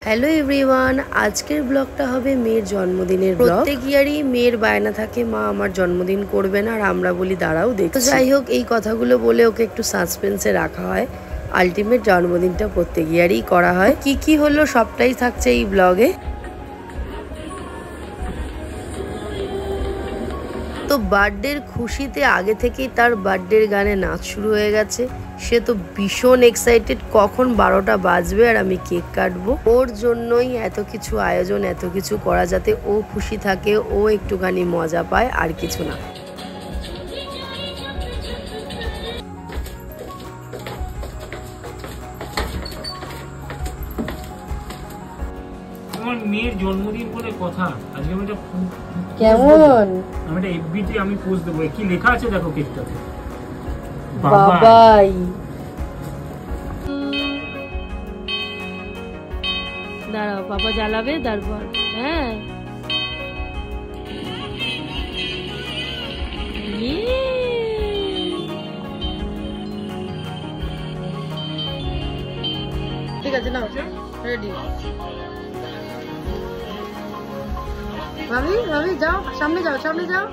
Hello everyone, আজকের ব্লগটা হবে মেয়ের জন্মদিনের ব্লগ। প্রত্যেক ইয়ারই মেয়ের বায়না থাকে মা আমার জন্মদিন করবে না, আর আমরা বলি দাঁড়াও দেখো। যাই হোক, এই কথাগুলো বলে ওকে একটু সাসপেন্সে রাখা হয়। আলটিমেট জন্মদিনটা প্রত্যেক ইয়ারই করা হয়। কি কি হলো সবটাই থাকছে এই ব্লগে। তো বার্থডের খুশিতে আগে থেকেই তার বার্থডের গানে নাচ শুরু হয়ে গেছে। সে তো ভীষণ এক্সাইটেড কখন 12টা বাজবে আর আমি কেক কাটবো। ওর জন্যই এত কিছু আয়োজন, এত কিছু করা, যাতে ও খুশি থাকে, ও একটুখানি মজা পায়, আর কিছু না। আমার মেয়ের জন্মদিন বলে কথা, আজকে আমি এটা কেমন আমি এটা এফবিতে আমি পোস্ট দেবো। কি লেখা আছে দেখো কেকটাতে, বাবাই। দাঁড়াও, বাবা জ্বালাবে তারপর। হ্যাঁ, ঠিক আছে, নাও রেডি। ভাবি ভাবি যাও, সামনে যাও, সামনে যাও।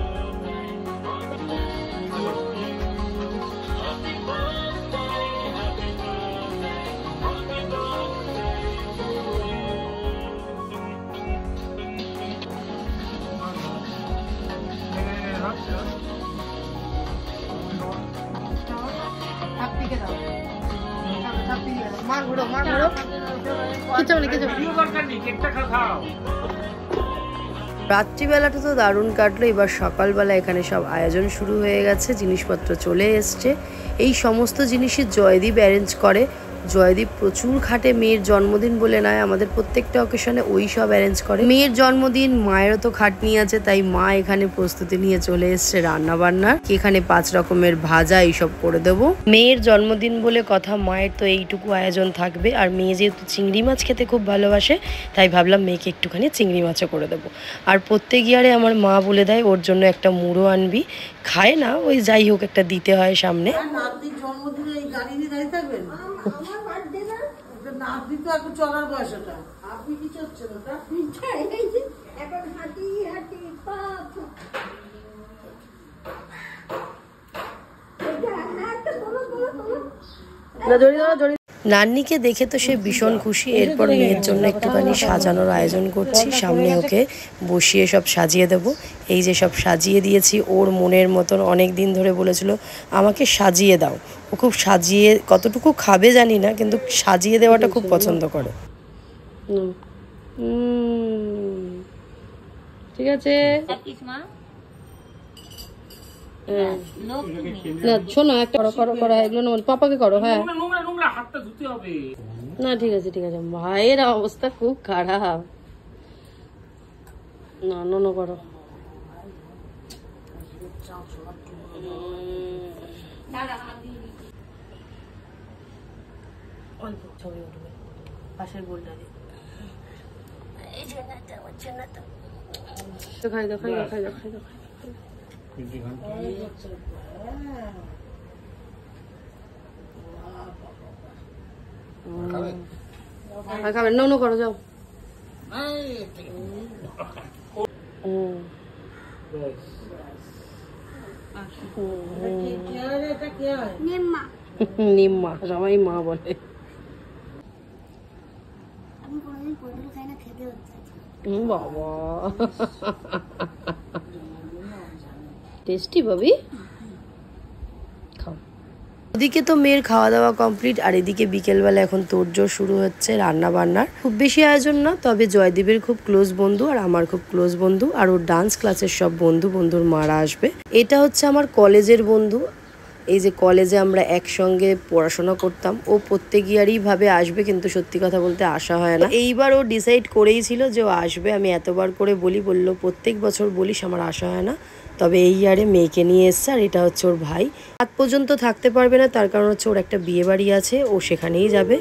রাত্রিবেলাটা তো দারুণ কাটলো। এবার সকালবেলা এখানে সব আয়োজন শুরু হয়ে গেছে, জিনিসপত্র চলে এসছে। এই সমস্ত জিনিসই জয়দীপ অ্যারেঞ্জ করে। জয়দীপ প্রচুর খাটে, মেয়ের জন্মদিন বলে নয়, আমাদের প্রত্যেকটা অকেশনে ওই সব অ্যারেঞ্জ করে। মেয়ের জন্মদিন, মায়েরও তো খাটনি আছে, তাই মা এখানে প্রস্তুতি নিয়ে চলে এসছে রান্না বান্নার। এখানে 5 রকমের ভাজা এইসব করে দেবো। মেয়ের জন্মদিন বলে কথা, মায়ের তো এইটুকু আয়োজন থাকবে। আর মেয়ে যেহেতু চিংড়ি মাছ খেতে খুব ভালোবাসে, তাই ভাবলাম মেয়েকে একটুখানি চিংড়ি মাছও করে দেবো। আর প্রত্যেক ইয়ারে আমার মা বলে দেয় ওর জন্য একটা মুড়ো আনবি, খায় না, ওই যাই হোক একটা দিতে হয় সামনে। চলার বয়স ওটা, আপনি কি চলছেন ওটা? এখন হাঁটি হাঁটি পা নান্নিকে দেখে তো সে ভীষণ খুশি। এরপর মেয়ের জন্য একটুখানি সাজানোর আয়োজন করছি। সামনে ওকে বসিয়ে সব সাজিয়ে দেব। এই যে সব সাজিয়ে দিয়েছি ওর মনের মতন। অনেক দিন ধরে বলেছিল আমাকে সাজিয়ে দাও। ও খুব সাজিয়ে, কতটুকু খাবে জানি না, কিন্তু সাজিয়ে দেওয়াটা খুব পছন্দ করে। ঠিক আছে, শোনো একটা করো করো, এগুলো পাপাকে করো। হ্যাঁ না, ঠিক আছে ঠিক আছে। ভাইয়ের অবস্থা খুব খারাপ। না নো করো। অল্প ছবি উঠবে পাশের গোলটা দিয়ে। খাই দাও খাই দাও খাই দাও খাই দাও। খাবেন না, করো যাও। নিম্মা, সবাই মা বলে। বাবা টেস্টি ভাবি, খাও। ওদিকে তো মেয়ের খাওয়া দাওয়া কমপ্লিট, আর এদিকে বিকেলবেলা এখন তোড়জোড় শুরু হচ্ছে রান্না বান্নার। খুব বেশি আয়োজন না, তবে জয়দীপের খুব ক্লোজ বন্ধু আর আমার খুব ক্লোজ বন্ধু, আর ওর ডান্স ক্লাসের সব বন্ধুর মারা আসবে। এটা হচ্ছে আমার কলেজের বন্ধু। এই যে কলেজে আমরা একসঙ্গে পড়াশোনা করতাম। ও প্রত্যেক ইয়ারই ভাবে আসবে, কিন্তু সত্যি কথা বলতে আসা হয় না। এইবার ও ডিসাইড করেই ছিল যে ও আসবে। আমি এতবার করে বললো প্রত্যেক বছর বলিস আমার আসা হয় না, তবে এই ইয়ারে মেয়েকে নিয়ে এসছে। আর এটা হচ্ছে ওর ভাই। রাত পর্যন্ত থাকতে পারবে না, তার কারণ হচ্ছে ওর একটা বিয়ে বাড়ি আছে, ও সেখানেই যাবে।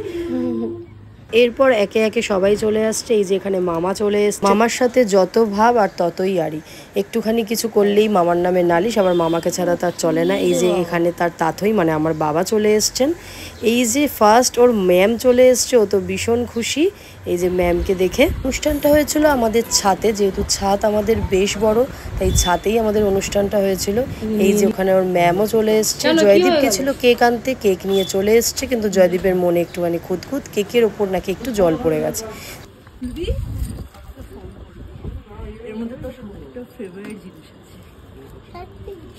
এরপর একে একে সবাই চলে আসছে। এই যে এখানে মামা চলে এসছে। মামার সাথে যত ভাব আর ততই আড়ি। একটুখানি কিছু করলেই মামার নামে নালিশ, আবার মামাকে ছাড়া তার চলে না। এই যে এখানে তার তাতই মানে আমার বাবা চলে এসছেন। এই যে ফার্স্ট ওর ম্যাম চলে এসছে, ও তো ভীষণ খুশি। এই যে ম্যামকে দেখে। অনুষ্ঠানটা হয়েছিল আমাদের ছাদে, যেহেতু ছাদ আমাদের বেশ বড়, তাই ছাদেই আমাদের অনুষ্ঠানটা হয়েছিল। এই যে ওখানে ওর ম্যামও চলে এসছে, জয়দীপ গেছিল কেক আনতে, কেক নিয়ে চলে এসছে, কিন্তু জয়দীপের মনে একটুখানি খুঁতখুত, কেকের ওপর নাকি একটু জল পড়ে গেছে। এর মধ্যে তো একটা ফেভারিট জিনিস আছে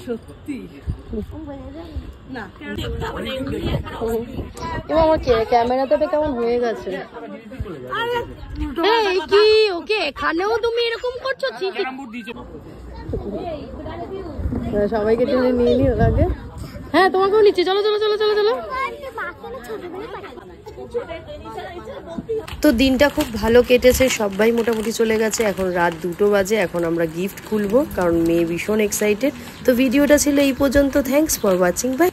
সত্যি না এবং আমার ক্যামেরাতে কেমন হয়ে গেছে। এই কি ওকে এখানেও তুমি এরকম করছো? সবাইকে টেনে নিয়ে নিও আগে। হ্যাঁ তোমাকেও নিচ্ছি, চলো চলো চলো চলো চলো। তো দিনটা খুব ভালো কেটেছে, সবাই মোটামুটি চলে গেছে। এখন রাত 2টো বাজে, এখন আমরা গিফট খুলবো, কারণ মেয়ে ভীষণ এক্সাইটেড। তো ভিডিওটা ছিল এই পর্যন্ত। Thanks for watching, by.